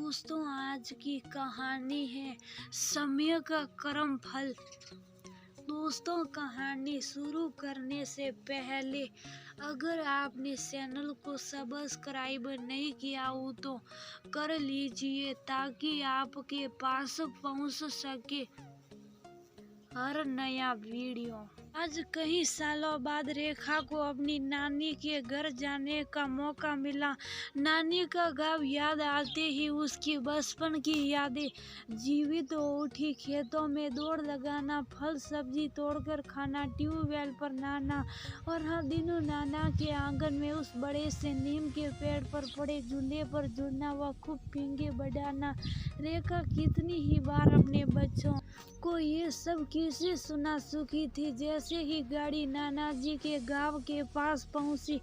दोस्तों, आज की कहानी है समय का कर्म फल। दोस्तों, कहानी शुरू करने से पहले अगर आपने चैनल को सब्सक्राइब नहीं किया हो तो कर लीजिए ताकि आपके पास पहुंच सके हर नया वीडियो। आज कई सालों बाद रेखा को अपनी नानी के घर जाने का मौका मिला। नानी का गाँव याद आते ही उसकी बचपन की यादें जीवित हो उठी। खेतों में दौड़ लगाना, फल सब्जी तोड़कर खाना, ट्यूबवेल पर नहाना और हर दिनों नाना के आंगन में उस बड़े से नीम के पेड़ पर पड़े झूले पर झूलना व खूब पींगे बढ़ाना। रेखा कितनी ही बार अपने बच्चों को ये सब किस्से सुना चुकी थी। जैसे ही गाड़ी नाना जी के गांव के पास पहुंची,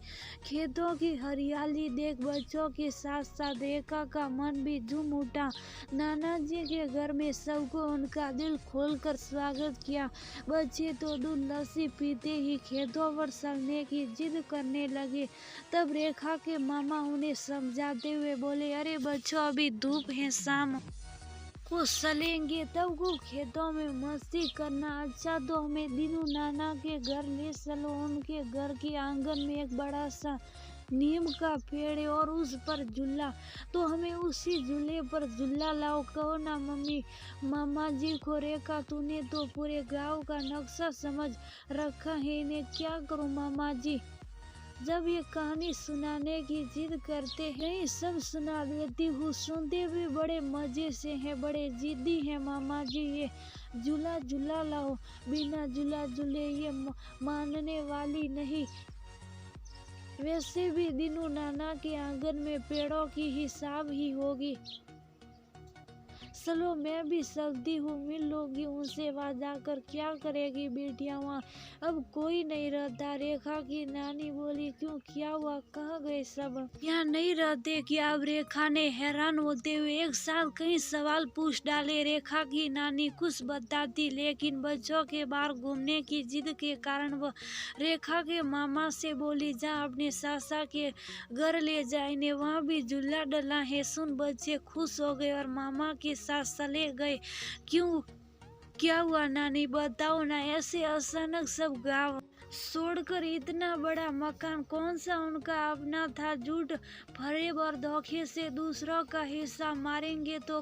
खेतों की हरियाली देख बच्चों के साथ साथ रेखा का मन भी झूम उठा। नाना जी के घर में सबको उनका दिल खोलकर स्वागत किया। बच्चे तो दूध लस्सी पीते ही खेतों पर चलने की जिद करने लगे। तब रेखा के मामा उन्हें समझाते हुए बोले, अरे बच्चों, अभी धूप है, शाम को चलेंगे, तब को खेतों में मस्ती करना। अच्छा, तो हमें दीनू नाना के घर ले चलो। उनके घर के आंगन में एक बड़ा सा नीम का पेड़ है और उस पर झूला, तो हमें उसी झूले पर झूला लाओ। कहो ना मम्मी मामा जी को। रेखा, तूने तो पूरे गांव का नक्शा समझ रखा है, इन्हें क्या करूं मामा जी। जब ये कहानी सुनाने की जिद करते हैं, सब सुना देती हूँ। सुनते भी बड़े मजे से हैं, बड़े जिद्दी हैं मामा जी। ये झूला झूला लाओ, बिना झूला झूले ये मानने वाली नहीं। वैसे भी दीनू नाना के आंगन में पेड़ों की हिसाब ही होगी। चलो मैं भी चलती हूँ, मिल लोगी उनसे। वहाँ जाकर क्या करेगी बेटियाँ, वहाँ अब कोई नहीं रहता। रेखा की नानी बोली, क्यों, क्या हुआ, कहाँ गए सब, यहाँ नहीं रहते क्या? अब रेखा ने हैरान होते हुए एक साथ कई सवाल पूछ डाले। रेखा की नानी कुछ बताती, लेकिन बच्चों के बाहर घूमने की जिद के कारण वह रेखा के मामा से बोली, जा अपने सासा के घर ले जाए, वहाँ भी झूला डला है। सुन बच्चे खुश हो गए और मामा के साथ चले गए। क्यों, क्या हुआ नानी, बताओ ना। ऐसे अचानक सब गांव छोड़कर इतना बड़ा मकान कौन सा उनका अपना था? झूठ फरेब और धोखे से दूसरों का हिस्सा मारेंगे तो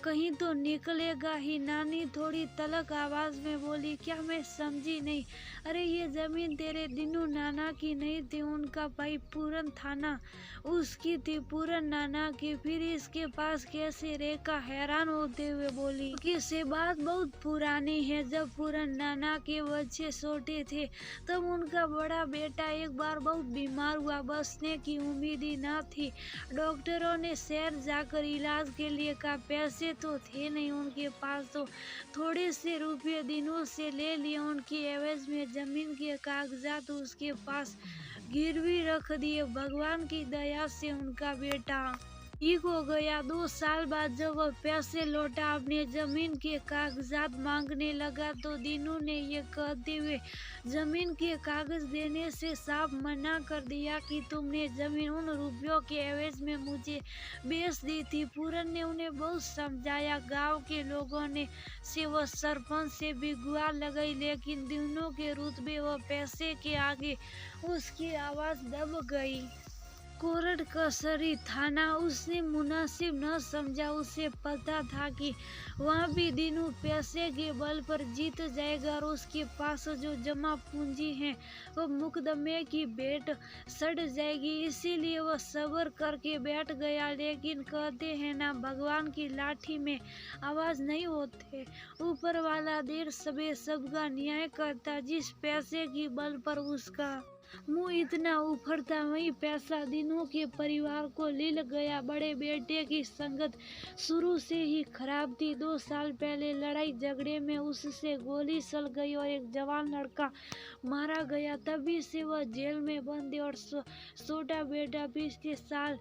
कहीं तो निकलेगा ही। नानी थोड़ी तलक आवाज में बोली, क्या, मैं समझी नहीं। अरे ये जमीन तेरे दीनू नाना की नहीं थी, उनका भाई पूरन था ना, उसकी थी, पूरन नाना की, फिर इसके पास कैसे? रेखा हैरान होते हुए बोली, कि बात बहुत पुरानी है। जब पूरन नाना के बच्चे छोटे थे तब उनका बड़ा बेटा एक बार बहुत बीमार हुआ, बचने की उम्मीद ही न थी। डॉक्टरों ने शहर जाकर इलाज के लिए कहा, पैसे तो थे नहीं उनके पास, तो थोड़े से रुपये दिनों से ले लिए। उनकी एवज में जमीन के कागजात उसके पास गिरवी रख दिए। भगवान की दया से उनका बेटा ठीक हो गया। 2 साल बाद जब वह पैसे लौटा, अपने जमीन के कागजात मांगने लगा तो दीनू ने ये कहते हुए जमीन के कागज देने से साफ मना कर दिया कि तुमने जमीन उन रुपयों के एवज में मुझे बेच दी थी। पूरन ने उन्हें बहुत समझाया, गांव के लोगों ने से वह सरपंच से भी गुहार लगाई, लेकिन दीनू के रुतबे व पैसे के आगे उसकी आवाज दब गई। कोर्ट कचहरी थाना उसने मुनासिब न समझा। उसे पता था कि वहाँ भी दीनू पैसे के बल पर जीत जाएगा और उसके पास जो जमा पूंजी है वो मुकदमे की भेंट सड़ जाएगी। इसीलिए वह सब्र करके बैठ गया। लेकिन कहते हैं ना, भगवान की लाठी में आवाज नहीं होते। ऊपर वाला देर सबे सबका न्याय करता। जिस पैसे की बल पर उसका मुंह इतना उफरता, वही पैसा दीनू के परिवार को लिल गया। बड़े बेटे की संगत शुरू से ही खराब थी। 2 साल पहले लड़ाई झगड़े में उससे गोली चल गई और एक जवान लड़का मारा गया। तभी से वह जेल में बंद है और छोटा बेटा पिछले साल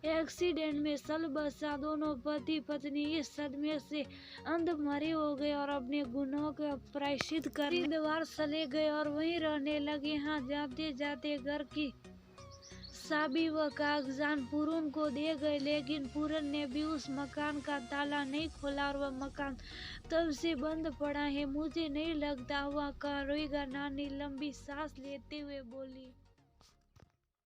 एक्सीडेंट में चल बसा। दोनों पति पत्नी इस सदमे से अंध मरे हो गए और अपने गुनाहों का प्रायश्चित कर हरिद्वार चले गए और वहीं रहने लगे। हाँ, जाते जाते घर की चाबी व कागजात पूरन को दे गए, लेकिन पूरन ने भी उस मकान का ताला नहीं खोला और वह मकान तब से बंद पड़ा है। मुझे नहीं लगता हुआ कह रोएगा, नानी लंबी सांस लेते हुए बोली।